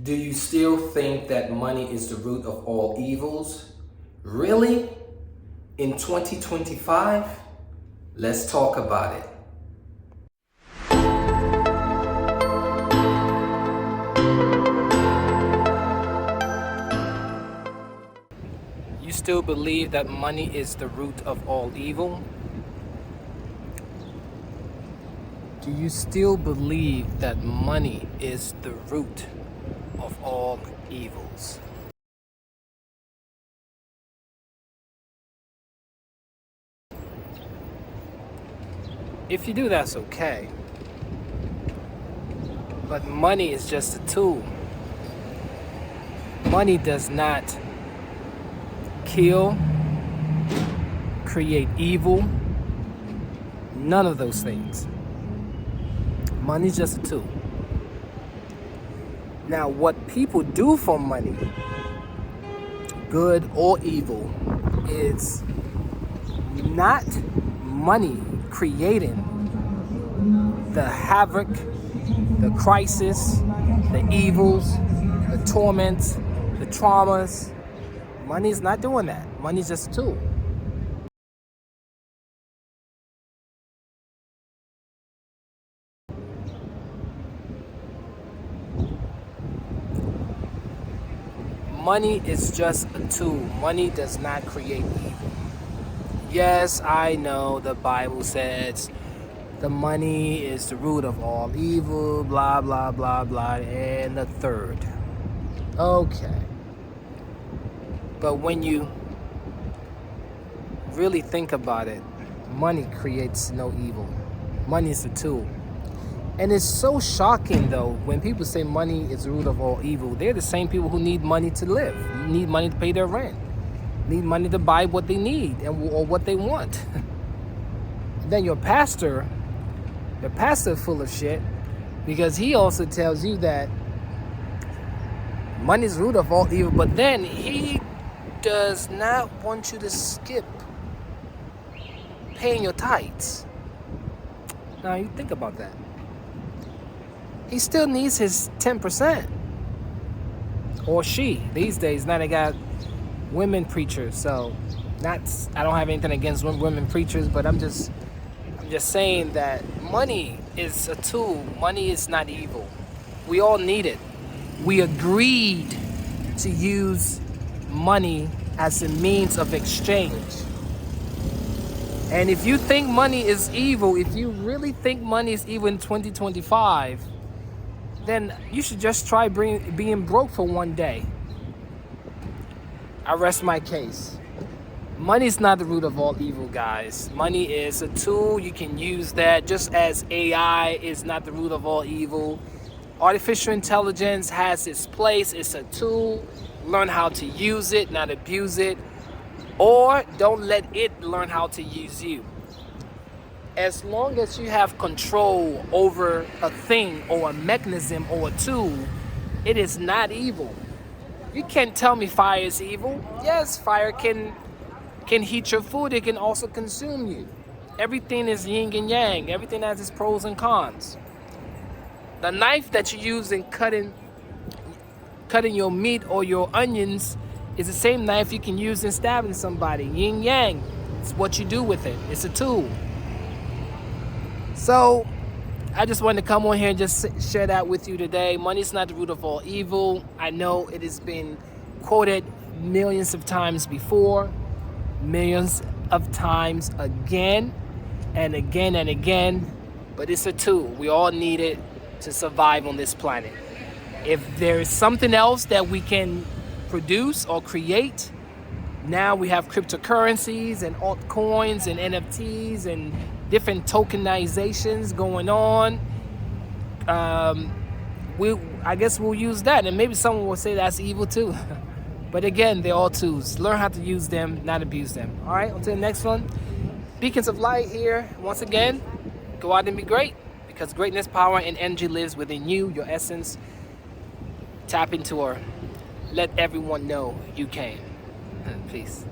Do you still think that money is the root of all evils? Really? In 2025? Let's talk about it. You still believe that money is the root of all evil? Do you still believe that money is the root of all evils? If you do, that's okay. But money is just a tool. Money does not kill, create evil, none of those things. Money is just a tool. Now, what people do for money, good or evil, is not money creating the havoc, the crisis, the evils, the torments, the traumas. Money is not doing that. Money is just a tool. Money is just a tool. Money does not create evil. Yes, I know the Bible says the money is the root of all evil, blah, blah, blah, blah, and the third. Okay. But when you really think about it, money creates no evil. Money is a tool. And it's so shocking, though, when people say money is the root of all evil. They're the same people who need money to live, need money to pay their rent, need money to buy what they need or what they want. Then your pastor full of shit, because he also tells you that money is the root of all evil, but then he does not want you to skip paying your tithes. Now you think about that. He still needs his 10%. Or she. These days, now they got women preachers. So, I don't have anything against women preachers, but I'm just saying that money is a tool. Money is not evil. We all need it. We agreed to use money as a means of exchange. And if you think money is evil, if you really think money is evil in 2025, then you should just try being broke for one day. I rest my case. Money is not the root of all evil, guys. Money is a tool. You can use that just as AI is not the root of all evil. Artificial intelligence has its place. It's a tool. Learn how to use it, not abuse it. Or don't let it learn how to use you. As long as you have control over a thing or a mechanism or a tool, it is not evil. You can't tell me fire is evil. Yes, fire can heat your food. It can also consume you. Everything is yin and yang. Everything has its pros and cons. The knife that you use in cutting your meat or your onions is the same knife you can use in stabbing somebody. Yin yang. It's what you do with it. It's a tool. So, I just wanted to come on here and just share that with you today. Money is not the root of all evil. I know it has been quoted millions of times before, millions of times again and again and again, but it's a tool. We all need it to survive on this planet. If there is something else that we can produce or create, now we have cryptocurrencies and altcoins and NFTs and different tokenizations going on. I guess we'll use that, and maybe someone will say that's evil too. But again, they're all tools. Learn how to use them, not abuse them. All right, until the next one. Beacons of light here. Once again, go out and be great, because greatness, power, and energy lives within you, your essence. Tap into her. Let everyone know you can. Peace.